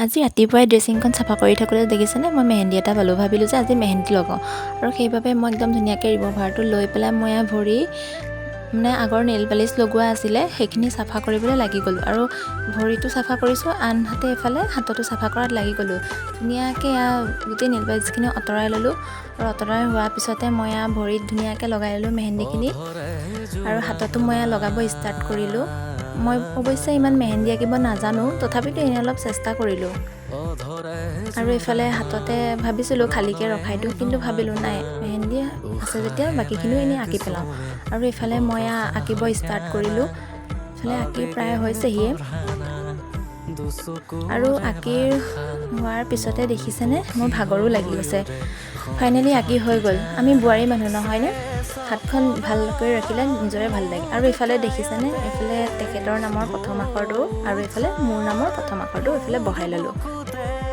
আজি ৰাতিপুৱাই ড্ৰেছিংখন চাফা কৰি থাকোঁতে দেখিছেনে মই মেহেন্দি এটা পালোঁ। ভাবিলোঁ যে আজি মেহেন্দি লগাওঁ আৰু সেইবাবে মই একদম ধুনীয়াকৈ ৰিমুভাৰটো লৈ পেলাই মই ভৰি আগৰ নেইল পালিচ লগোৱা আছিলে সেইখিনি চাফা কৰিবলৈ লাগি গ'লোঁ আৰু ভৰিটো চাফা কৰিছোঁ, আনহাতে এইফালে হাততো চাফা কৰাত লাগি গ'লোঁ। ধুনীয়াকৈ গোটেই নেইল পালিচখিনি আঁতৰাই ল'লোঁ আৰু আঁতৰাই হোৱাৰ পিছতে মই ভৰিত ধুনীয়াকৈ লগাই ল'লোঁ মেহেন্দিখিনি আৰু হাততো মই লগাব ষ্টাৰ্ট কৰিলোঁ। মই অৱশ্যে ইমান মেহেন্দি আঁকিব নাজানো, তথাপিতো এনেই অলপ চেষ্টা কৰিলোঁ আৰু এইফালে হাততে ভাবিছিলোঁ খালীকৈ ৰখাই দিওঁ, কিন্তু ভাবিলোঁ নাই মেহেন্দি আছে যেতিয়া বাকীখিনিও এনেই আঁকি পেলাওঁ আৰু এইফালে মই আঁকিব ষ্টাৰ্ট কৰিলোঁ। এইফালে আঁকি প্ৰায় হৈছেহিয়ে আৰু আঁকি হোৱাৰ পিছতে দেখিছেনে মোৰ ভাগৰো লাগি গৈছে। ফাইনেলি আঁকি হৈ গ'ল। আমি বোৱাৰী মানুহ নহয়নে, হাতখন ভালকৈ ৰাখিলে নিজৰে ভাল লাগে। আৰু এইফালে দেখিছেনে, এইফালে তেখেতৰ নামৰ প্ৰথম আখৰটো আৰু এইফালে মোৰ নামৰ প্ৰথম আখৰটো এইফালে বহাই ল'লোঁ।